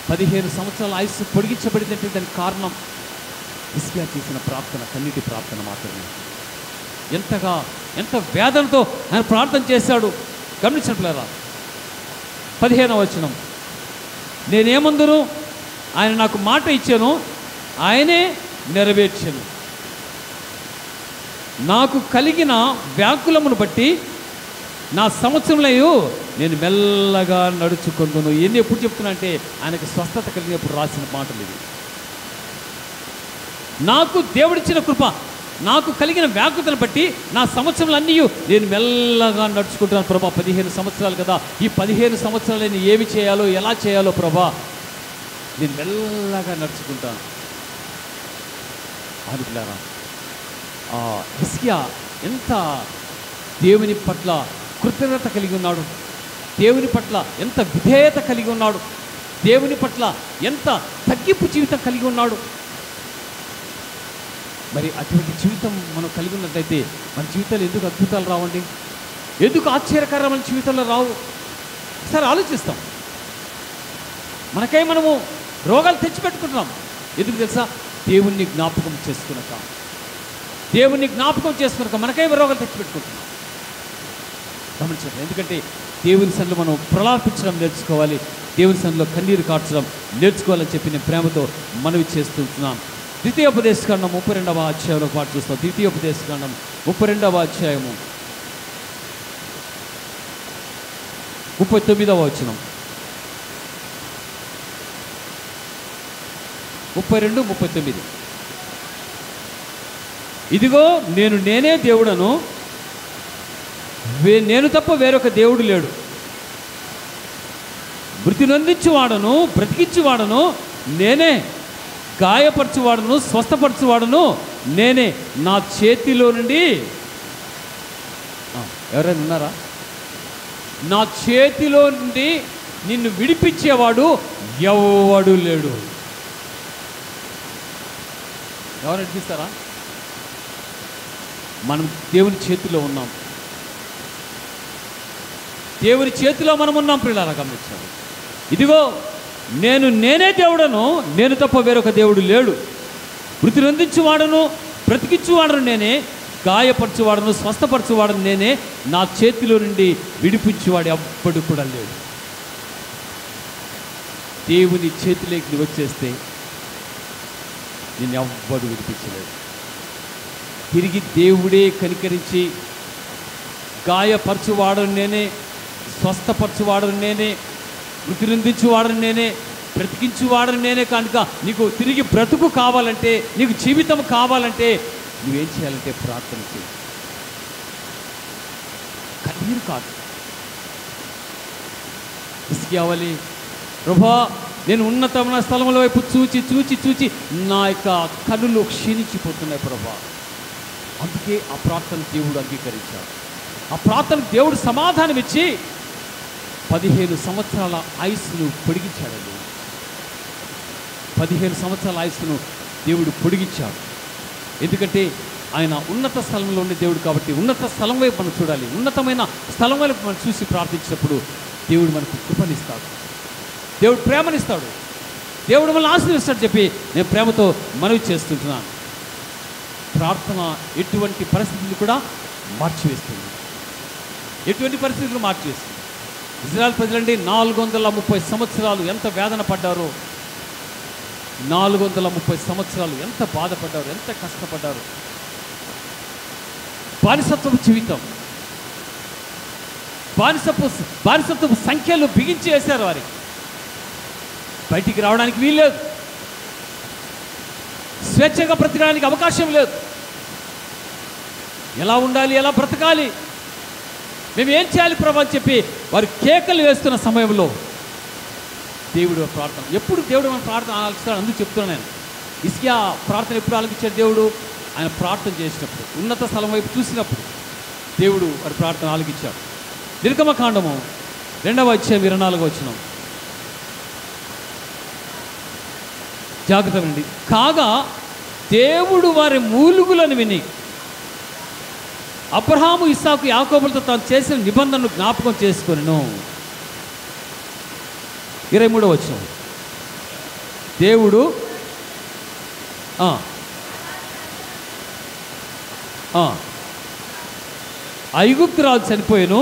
15 సంవత్సరాల ఆయుస్సు పొడిగించబడిందంటే దానికి కారణం హిజ్కియా చేసిన ప్రార్థన, కన్నీటి ప్రార్థన మాత్రమే. ఎంత వేదనతో ఆయన ప్రార్థన చేశాడు గమనించినట్లేరా. 15వ వచనం, నేనేమందును, ఆయన నాకు మాట ఇచ్చాను, ఆయనే నెరవేర్చాను. నాకు కలిగిన వ్యాకులమును బట్టి నా సంవత్సరంలో నేను మెల్లగా నడుచుకుంటున్నాను. ఎన్ని ఎప్పుడు చెప్తున్నా అంటే ఆయనకు స్వస్థత కలిగినప్పుడు రాసిన మాటలు ఇవి. నాకు దేవుడిచ్చిన కృప, నాకు కలిగిన వ్యాకులతను బట్టి నా సంవత్సరాలన్నీ నేను మెల్లగా నడుచుకుంటున్నాను ప్రభా. 15 సంవత్సరాలు కదా, ఈ 15 సంవత్సరాలు నేను ఏమి చేయాలో, ఎలా చేయాలో ప్రభా, నేను మెల్లగా నడుచుకుంటాను అనుకున్నారా. హిజ్కియా ఎంత దేవుని పట్ల కృతజ్ఞత కలిగి ఉన్నాడు, దేవుని పట్ల ఎంత విధేయత కలిగి ఉన్నాడు, దేవుని పట్ల ఎంత తగ్గింపు జీవితం కలిగి ఉన్నాడు. మరి అటువంటి జీవితం మనం కలిగి ఉన్నట్లయితే మన జీవితాలు ఎందుకు అద్భుతాలు రావండి, ఎందుకు ఆశ్చర్యకరమైన జీవితాల్లో రావు? సరే ఆలోచిస్తాం. మనకై మనము రోగాలు తెచ్చిపెట్టుకుంటున్నాం. ఎందుకు తెలుసా? దేవుణ్ణి జ్ఞాపకం చేసుకున్నాక, దేవుణ్ణి జ్ఞాపకం చేసుకున్నాక మనకై రోగాలు తెచ్చిపెట్టుకుంటున్నాం. గమనించండి. ఎందుకంటే దేవుని సన్నిధిలో మనం ప్రలాపించడం నేర్చుకోవాలి, దేవుని సన్నిధిలో కన్నీరు కార్చడం నేర్చుకోవాలని చెప్పి నేను ప్రేమతో మనవి చేస్తున్నాం. ద్వితీయోపదేశకాండం 32వ అధ్యాయంలో పాటు చూస్తాం. ద్వితీయోపదేశకాండం 32వ అధ్యాయము 39వ వచనం, 32, 39. ఇదిగో నేనే దేవుడను, నేను తప్ప వేరొక దేవుడు లేడు. మృతి నొందించువాడను, బ్రతికించువాడను నేనే, గాయపరచువాడను, స్వస్థపరచువాడను నేనే. నా చేతిలో నుండి ఎవరైనా ఉన్నారా? నా చేతిలో నుండి నిన్ను విడిపించేవాడు ఎవడు లేడు. ఎవరు నడిపిస్తారా? మనం దేవుని చేతిలో ఉన్నాం, దేవుని చేతిలో మనం ఉన్నాం. పిల్లల గమనించాలి. ఇదిగో నేనే దేవుడను, నేను తప్ప వేరొక దేవుడు లేడు. మృతి నొందించువాడను, బ్రతికించువాడను నేనే, గాయపరచువాడను, స్వస్థపరచువాడను నేనే. నా చేతిలో నుండి విడిపించేవాడు ఎవ్వడు కూడా లేడు. దేవుని చేతిలోకి నువ్వు వచ్చేస్తే నేను ఎవ్వడు విడిపించలేడు. తిరిగి దేవుడే కనికరించి గాయపరచువాడను నేనే, స్వస్థపరచువాడను నేనే, మృతి నొందించువాడను నేనే, బ్రతికించువాడను నేనే. కనుక నీకు తిరిగి బ్రతుకు కావాలంటే, నీకు జీవితం కావాలంటే నువ్వేం చేయాలంటే ప్రార్థన చేయి. కన్నీరు కాదు. ఇసుకేవాలి, ప్రభా నేను ఉన్నతమైన స్థలముల వైపు చూచి చూచి చూచి నా యొక్క కన్నులు క్షీణించిపోతున్నాయి ప్రభా. అందుకే ఆ ప్రార్థన దేవుడు అంగీకరించాడు. ఆ ప్రార్థన దేవుడు సమాధానం ఇచ్చి 15 సంవత్సరాల ఆయుస్సును పొడిగించాడండి. 15 సంవత్సరాల ఆయుస్సును దేవుడు పొడిగించాడు. ఎందుకంటే ఆయన ఉన్నత స్థలంలో ఉండే దేవుడు కాబట్టి ఉన్నత స్థలం వైపు మనం చూడాలి. ఉన్నతమైన స్థలం వైపు మనం చూసి ప్రార్థించినప్పుడు దేవుడు మనకు కృపనిస్తాడు, దేవుడు ప్రేమనిస్తాడు, దేవుడు మనల్ని ఆశీర్వదిస్తాడు చెప్పి నేను ప్రేమతో మనవి చేస్తుంటున్నాను. ప్రార్థన ఎటువంటి పరిస్థితులు కూడా మార్చివేస్తుంది, ఎటువంటి పరిస్థితులు మార్చివేస్తుంది. ఇజ్రాయెల్ ప్రజలండి 430 సంవత్సరాలు ఎంత వేదన పడ్డారో, 430 సంవత్సరాలు ఎంత బాధపడ్డారు, ఎంత కష్టపడ్డారు. బానిసత్వపు జీవితం, బానిసత్వపు సంఖ్యలు బిగించి వేశారు. వారికి బయటికి రావడానికి వీల్లేదు, స్వేచ్ఛగా బ్రతకడానికి అవకాశం లేదు. ఎలా ఉండాలి, ఎలా బ్రతకాలి, మేము ఏం చేయాలి ప్రభు అని చెప్పి వారు కేకలు వేస్తున్న సమయంలో దేవుడు ప్రార్థన, ఎప్పుడు దేవుడు మన ప్రార్థన ఆలకిస్తాడు. అందుకు చెప్తున్నాను నేను, హిజ్కియా ప్రార్థన ఎప్పుడు ఆలకించాడు దేవుడు? ఆయన ప్రార్థన చేసినప్పుడు, ఉన్నత స్థలం వైపు చూసినప్పుడు దేవుడు వారి ప్రార్థన ఆలకించాడు. నిర్గమకాండము 2వ అధ్యాయం 24వ వచనం జాగ్రత్త వినండి. కాగా దేవుడు వారి మూలుగులను విని అబ్రహాము, ఇస్సాకు, యాకోబులతో తాను చేసిన నిబంధనను జ్ఞాపకం చేసుకొనెను. 23వ వచనం దేవుడు ఐగుప్తురాజు చనిపోయాను,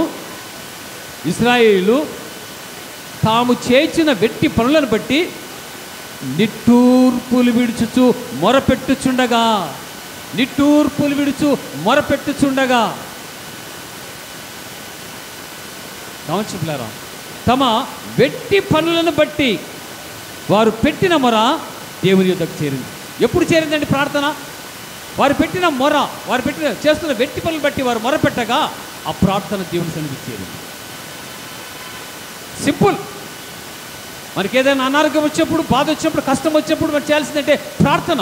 ఇశ్రాయేలు తాము చేసిన వెట్టి పనులను బట్టి నిట్టూర్పులు విడుచుచు మొరపెట్టుచుండగా, నిట్టూర్పులు విడుచు మొరపెట్టుచుండగా, గమనించలేరా, తమ వెట్టి పనులను బట్టి వారు పెట్టిన మొర దేవుని యొద్దకు చేరింది. ఎప్పుడు చేరిందండి ప్రార్థన? వారు పెట్టిన మొర, వారు చేస్తున్న వెట్టి పనులు బట్టి వారు మొరపెట్టగా ఆ ప్రార్థన దేవుని సన్నిధికి చేరింది. సింపుల్. మనకి ఏదైనా అనారోగ్యం వచ్చినప్పుడు, బాధ వచ్చినప్పుడు, కష్టం వచ్చినప్పుడు మనం చేయాల్సిందంటే ప్రార్థన.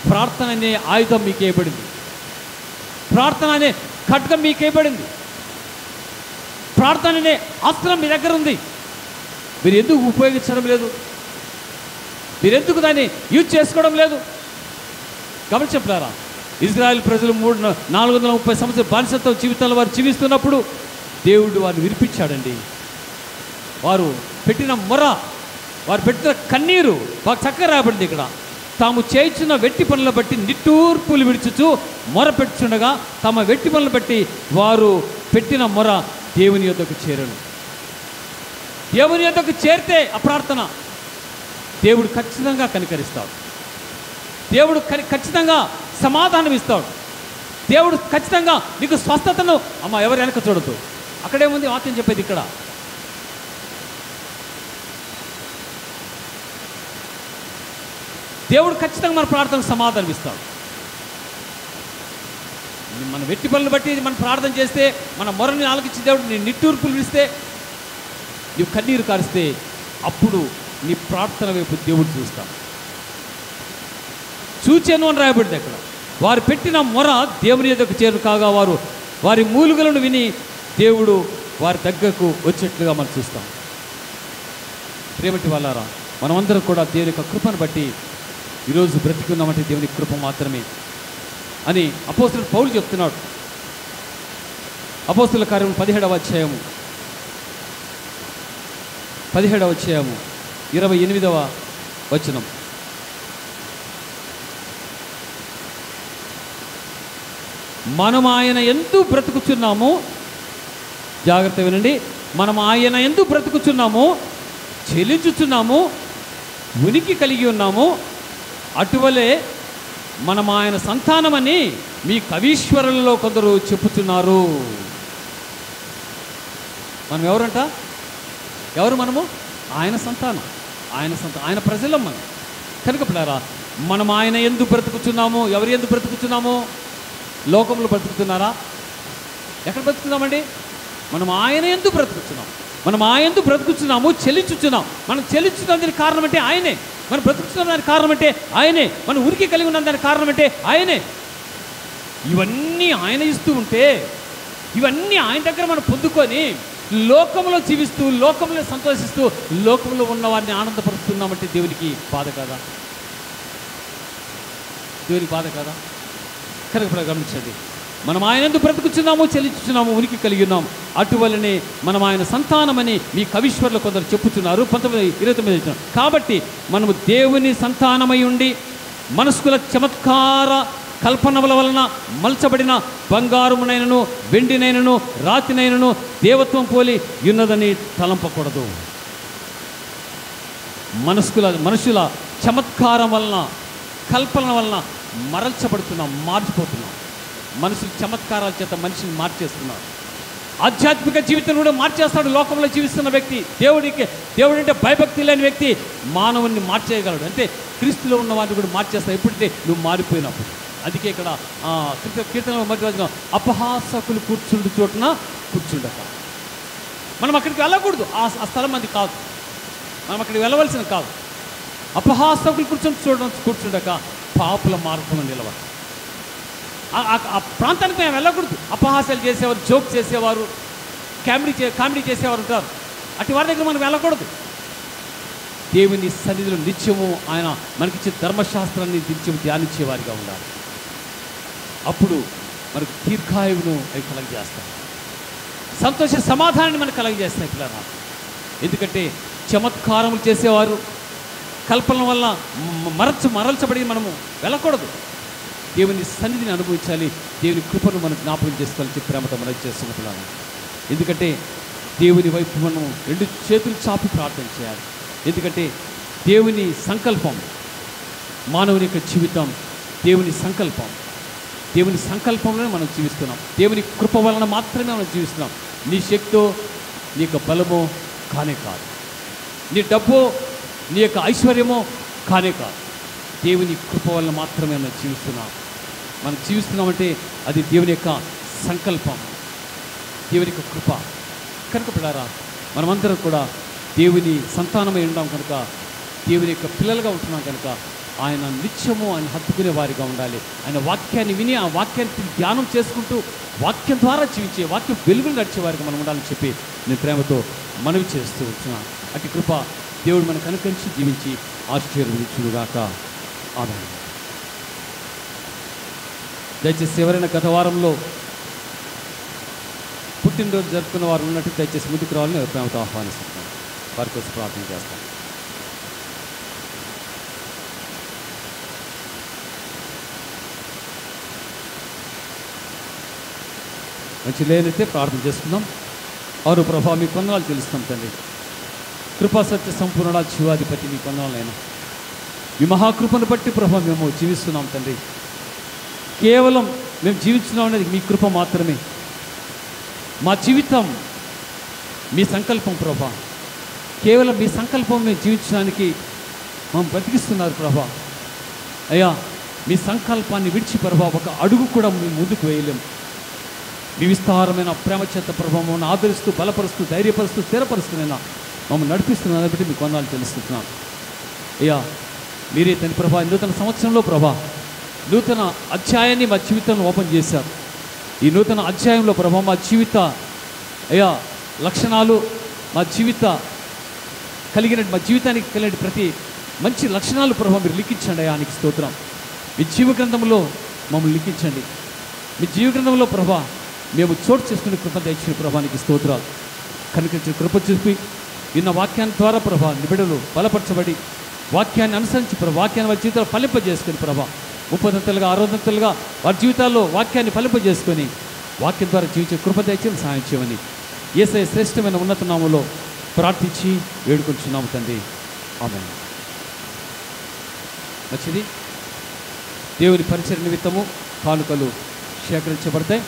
ప్రార్థన అనే ఆయుధం మీకు వేయబడింది, ప్రార్థన అనే ఖడ్గం మీకు వేయబడింది, ప్రార్థన అనే అస్త్రం మీ దగ్గర ఉంది. మీరు ఎందుకు ఉపయోగించడం లేదు? మీరు ఎందుకు దాన్ని యూజ్ చేసుకోవడం లేదు? గమనించారా, ఇజ్రాయెల్ ప్రజలు 430 సంవత్సరాల బానిసత్వ జీవితాలు వారు జీవిస్తున్నప్పుడు దేవుడు వారిని విడిపించాడండి. వారు పెట్టిన మొర, వారు పెట్టిన కన్నీరు బాగా చక్కగా రాబడింది ఇక్కడ. తాము చేయించిన వెట్టి పనులను బట్టి నిట్టూర్పులు విడుచుచు మొర పెట్టుచుండగా, తమ వెట్టి పనులను బట్టి వారు పెట్టిన మొర దేవుని యొద్దకు చేరను. దేవుని యొద్దకు చేరితే ఆ ప్రార్థన దేవుడు ఖచ్చితంగా కనికరిస్తాడు, దేవుడు ఖచ్చితంగా సమాధానం ఇస్తాడు, దేవుడు ఖచ్చితంగా నీకు స్వస్థతను. అమ్మ ఎవరు వెనక చూడద్దు, అక్కడేముంది వాక్యం చెప్పేది ఇక్కడ. దేవుడు ఖచ్చితంగా మన ప్రార్థనకు సమాధానం ఇస్తాడు. మన వెట్టి పనులు బట్టి మనం ప్రార్థన చేస్తే, మన మొరని ఆలకించి దేవుడు నీ నిట్టూర్పులు విడిస్తే, నీవు కన్నీరు కారిస్తే, అప్పుడు నీ ప్రార్థన వైపు దేవుడు చూస్తాడు. చూచాను అని రాయబడింది అక్కడ. వారు పెట్టిన మొర దేవుని యొద్దకు చేరు కాగా వారు వారి మూలుగులను విని దేవుడు వారి దగ్గరకు వచ్చేట్లుగా మనం చూస్తాం. ప్రేమటి వాళ్ళారా, మనమందరం కూడా దేవుని యొక్క కృపను బట్టి ఈరోజు బ్రతికున్నామంటే దేవుని కృప మాత్రమే అని అపోస్తలుడు పౌలు చెప్తున్నాడు. అపోస్తలుల కార్యము 17వ అధ్యాయము 28వ వచనం. మనం ఆయన ఎందు బ్రతుకుచున్నాము, జాగ్రత్త వినండి, మనం ఆయన ఎందు బ్రతుకుచున్నాము, చెలించుచున్నాము, ఉనికి కలిగి ఉన్నాము, అటువలే మనం ఆయన సంతానమని మీ కవీశ్వరులలో కొందరు చెప్పుతున్నారు. మనం ఎవరంట? ఎవరు మనము? ఆయన సంతానం, ఆయన ప్రజలం మనం. కనుక పిల్లారా, మనం ఆయన ఎందు బ్రతుకుచున్నాము. ఎవరు ఎందు బ్రతుకుచున్నాము? లోకంలో బ్రతుకుతున్నారా? ఎక్కడ బ్రతుకుతున్నామండి? మనం ఆయన ఎందు బ్రతుకుతున్నాం. మనం ఆయన ఎందు బ్రతుకుతున్నాము, చెల్లించుచున్నాం. మనం చెల్లించుతున్న దానికి కారణం అంటే ఆయనే. మనం బ్రతుకుతున్న దానికి కారణం అంటే ఆయనే. మనం ఉరికి కలిగి ఉన్న దానికి కారణం అంటే ఆయనే. ఇవన్నీ ఆయన ఇస్తూ ఉంటే, ఇవన్నీ ఆయన దగ్గర మనం పొందుకొని లోకంలో జీవిస్తూ, లోకంలో సంతోషిస్తూ, లోకంలో ఉన్న వారిని ఆనందపరుస్తున్నామంటే దేవునికి బాధ కాదా? దేవునికి బాధ కాదా? కనుక గమనించండి, మనం ఆయన ఎందుకు బ్రతుకుచున్నాము, చెల్లించుచున్నాము, ఉనికి కలిగి ఉన్నాం. అటువలనే మనం ఆయన సంతానమని మీ కవీశ్వర్లు కొందరు చెప్పుచున్నారు. 19:29. కాబట్టి మనము దేవుని సంతానమై ఉండి మనస్కుల చమత్కార కల్పనల వలన మలచబడిన బంగారమునైనను వెండినైనను రాతినైనను దేవత్వం పోలి ఉన్నదని తలంపకూడదు. మనుషుల చమత్కారం వలన, కల్పన వలన మరల్చబడుతున్నాం, మారిపోతున్నాం. మనుషులు చమత్కారాల చేత మనిషిని మార్చేస్తున్నారు. ఆధ్యాత్మిక జీవితం కూడా మార్చేస్తాడు. లోకంలో జీవిస్తున్న వ్యక్తి, దేవుడంటే భయభక్తి లేని వ్యక్తి మానవుని మార్చేయగలడు. అంటే క్రీస్తులో ఉన్న వాడిని కూడా మార్చేస్తాడు ఎప్పుడైతే నువ్వు మారిపోయినప్పుడు. అందుకే ఇక్కడ కీర్తనలో మధ్య అపహాసకులు కూర్చుండు చోటున కూర్చుండక. మనం అక్కడికి వెళ్ళకూడదు. ఆ స్థలం అది కాదు, మనం అక్కడికి వెళ్ళవలసిన కాదు. అపహాసకులు కూర్చుండక పాపుల మార్గంలో నిలవాలి. ఆ ప్రాంతానికి మేము వెళ్ళకూడదు. అపహాసాలు చేసేవారు, జోక్ చేసేవారు, కామెడీ చేసేవారు ఉంటారు. అటు వారి దగ్గర మనం వెళ్ళకూడదు. దేవుని సన్నిధిలో నిత్యము ఆయన మనకిచ్చే ధర్మశాస్త్రాన్ని నిత్యము ధ్యానించేవారిగా ఉండాలి. అప్పుడు మనకు దీర్ఘాయువును అవి కలగజేస్తాయి, సంతోష సమాధానాన్ని మనకు కలగజేస్తాయి పిల్లరా. ఎందుకంటే చమత్కారములు చేసేవారు, కల్పన వల్ల మరల్చబడి మనము వెళ్ళకూడదు. దేవుని సన్నిధిని అనుభవించాలి. దేవుని కృపను మనం జ్ఞాపకం చేసుకోవాలని చెప్పి ప్రేమతో మనం చేసుకుంటున్నాను. ఎందుకంటే దేవుని వైపు మనం 2 చేతులు చాపి ప్రార్థన చేయాలి. ఎందుకంటే దేవుని సంకల్పం, మానవుని యొక్క జీవితం దేవుని సంకల్పం. దేవుని సంకల్పంలోనే మనం జీవిస్తున్నాం. దేవుని కృప వలన మాత్రమే మనం జీవిస్తున్నాం. నీ శక్తో, నీ యొక్క బలమో కానే కాదు, నీ డబ్బో, నీ యొక్క ఐశ్వర్యమో కానే కాదు. దేవుని కృప వలన మాత్రమే మనం జీవిస్తున్నాం. మనం జీవిస్తున్నామంటే అది దేవుని యొక్క సంకల్పం, దేవుని యొక్క కృప. కనుక పిల్లారా, మనమందరం కూడా దేవుని సంతానమై ఉన్నాం కనుక, దేవుని యొక్క పిల్లలుగా ఉంటున్నాం కనుక ఆయన నిత్యము ఆయన హత్తుకునే వారిగా ఉండాలి. ఆయన వాక్యాన్ని విని ఆ వాక్యాన్ని ధ్యానం చేసుకుంటూ వాక్యం ద్వారా జీవించే, వాక్యం వెలుగులు నడిచే వారికి మనం ఉండాలని చెప్పి నేను ప్రేమతో మనవి చేస్తూ ఉంటున్నాను. అటు కృప దేవుడు మనకు అనుకరించి జీవించి ఆశీర్వదించుగాక. ఆమేన్. దయచేసి ఎవరైనా గత వారంలో పుట్టినరోజు జరుపుకున్న వారు ఉన్నట్టు దయచేసి ముందుకు రావాలని ప్రేమతో ఆహ్వానిస్తున్నాను. వారి కోసం ప్రార్థన చేస్తాను. మంచి లేనైతే ప్రార్థన చేసుకుందాం. అవును ప్రభా, మీ కొందనాలు తెలుస్తాం తండ్రి. కృపా సత్య సంపూర్ణ జీవాధిపతి మీ కొందనాలైనా మీ మహాకృపను బట్టి ప్రభా మేము జీవిస్తున్నాం తండ్రి. కేవలం మేము జీవిస్తున్నాం అనేది మీ కృప మాత్రమే. మా జీవితం మీ సంకల్పం ప్రభా. కేవలం మీ సంకల్పం మేము జీవించడానికి మమ్మల్ని బ్రతికిస్తున్నారు ప్రభా. అయ్యా, మీ సంకల్పాన్ని విడిచి ప్రభా ఒక అడుగు కూడా మేము ముందుకు వేయలేము. మీ విస్తారమైన ప్రేమ చేత ప్రభావం మమ్మల్ని ఆదరిస్తూ, బలపరుస్తూ, ధైర్యపరుస్తూ, స్థిరపరుస్తూనైనా మమ్మల్ని నడిపిస్తున్నాను బట్టి మీ కొందనాలు తెలుస్తున్నాం. అయ్యా, మీరే తన ప్రభా నూతన సంవత్సరంలో ప్రభా నూతన అధ్యాయాన్ని మా జీవితంలో ఓపెన్ చేశారు. ఈ నూతన అధ్యాయంలో ప్రభా మా జీవిత అయ్యా లక్షణాలు, మా జీవితానికి కలిగిన ప్రతి మంచి లక్షణాలు ప్రభా మీరు లిఖించండి. అయ్యా నీకు స్తోత్రం. మీ జీవ గ్రంథంలో మమ్మల్ని లిఖించండి. మీ జీవ గ్రంథంలో ప్రభా మేము చోటు చేసుకునే కృప తెచ్చిన ప్రభానికి స్తోత్రాలు. కనుక కృప చూపి విన్న వాక్యాన్ని ద్వారా ప్రభా నిబిడలు బలపరచబడి వాక్యాన్ని అనుసరించి వాక్యాన్ని వారి జీవితాలు ఫలింపజేసుకుని ప్రభా 30 60 వారి జీవితాల్లో వాక్యాన్ని ఫలింపజేసుకొని వాక్యం ద్వారా జీవించే కృప తెచ్చి సహాయం చేయమని యేసయ్య శ్రేష్టమైన ఉన్నత నామములో ప్రార్థించి వేడుకొంచున్నాము తండ్రి. ఆమేన్. మంచిది. దేవుని పరిచయ నిమిత్తము కానుకలు సేకరించబడతాయి.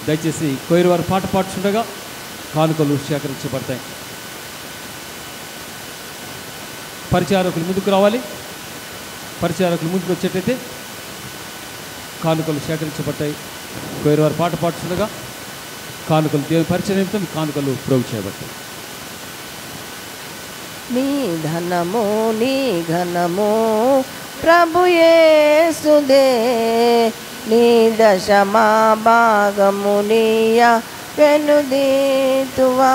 దయచేసి కోయిరు వారు పాట పాడుచుండగా కానుకలు సేకరించబడతాయి. పరిచారకులు ముందుకు రావాలి. పరిచారకులు ముందుకు వచ్చేటైతే కానుకలు సేకరించబడతాయి. కోయిరు వారు పాట పాడుచుండగా కానుకలు దేవుని పరిచయ నిమిత్తం కానుకలు ప్రోగు చేయబడతాయి. నీ ధనము నీ ఘనము ప్రభు యేసుదే, నీ దశమా భాగము నీయ వెనుదీతువా.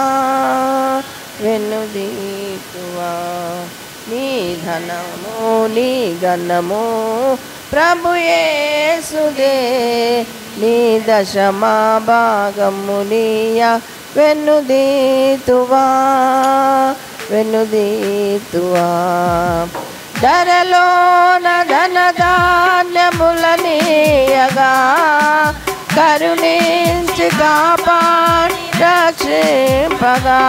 నీ ధనము నీ ఘనము ప్రభు యేసుదే, నీ దశమా భాగము నీయ వెనుదీతువా. ధరలోన ధన ధాన్య ధాన్యములనీయగా కరుణించి కాపాడి రక్షింపగా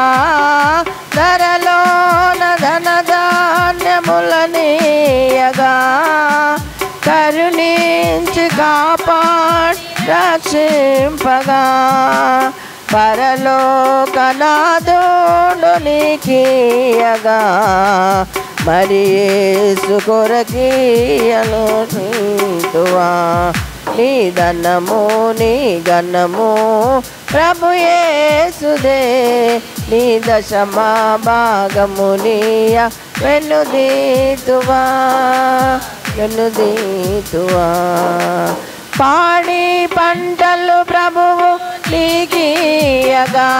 ధరలోన ధనధాన్యములనీయగా కరుణించి కాపాడి రక్షింపగా పరలోకనాథుడు నీకియగా మరి యేసు కొరకీయను తువా నీ ధనము నీ గణము ప్రభు యేసుదే నీ దశమా భాగము నీయ వెన్నుదీతువా వెన్నుదీతువా పాడి పంటలు ప్రభువు నీకియగా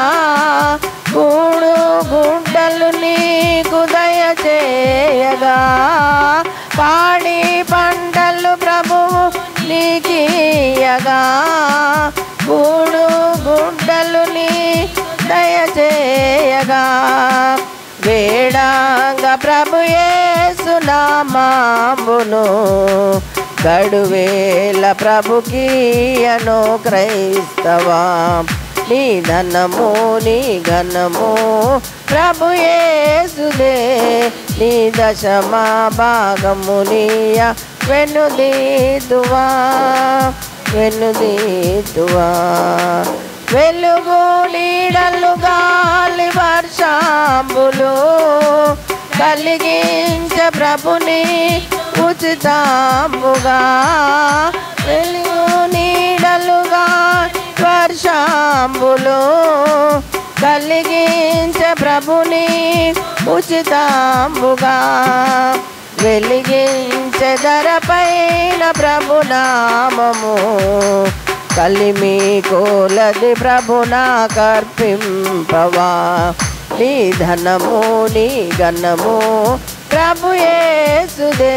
కూడు గుడ్డలు నీకు దయచేయగా పాడి పంటలు ప్రభువు నీకియగా కూడు గుడ్డలు నీ దయచేయగా వేడాంగ ప్రభు యేసు నామమును గడువేల ప్రభుకీయను క్రైస్తవా నీ ధనము నీ ఘనము ప్రభు యేసుదే నీ దశమా భాగము నీయ వెన్నుదీతువా వెన్నుదీతువా వెలుగు నీడలు గాలి వర్షాంబులు కలిగించే ప్రభుని ఉచితంబుగా వెలుగు నీడలుగా వర్షాంబులు కలిగించే ప్రభుని ఉచితంబుగా వెలిగించే ధరపైన ప్రభునామము కలిమి కోలది ప్రభునా కర్పింపవా నీ ధనము నీ గణము ప్రభు యేసుదే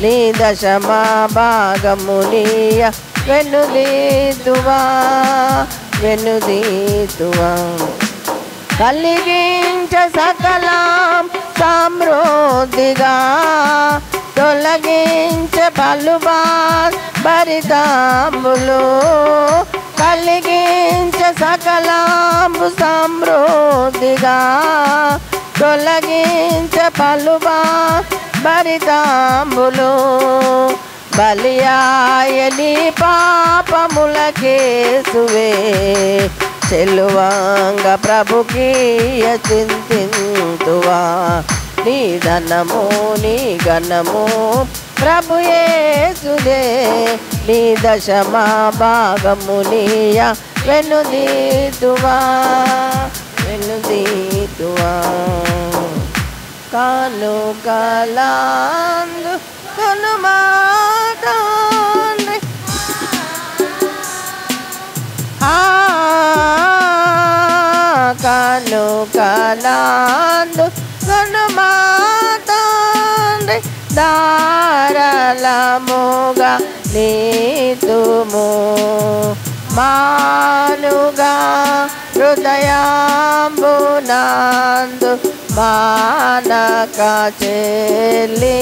నీ దశమా భాగము నీయ వెన్నుదీతువా వెన్నుదీతువా కలిగించే సకలం సమృద్ధిగా తొలగించే పలుబా భరితాంబులు కలిగించే సకలంబు సమృద్ధిగా తొలగించే పలుబా భరితాంబులు బలియాయని పాపములకేసువే చెలువంగ ప్రభుకీయ చింతింతువా నీ ధనము నీ గణము ప్రభు యేసుదే నీ దశమా భాగము నీయ వెన్నుదీతువా వెన్నుదీతువా కానుకలందు కొనుమాటాండ్రి కానుకలందు కొనుమాటాండ్రి దారలముగా నీతుము మానుగా హృదయాంబునందు మానక చెల్లి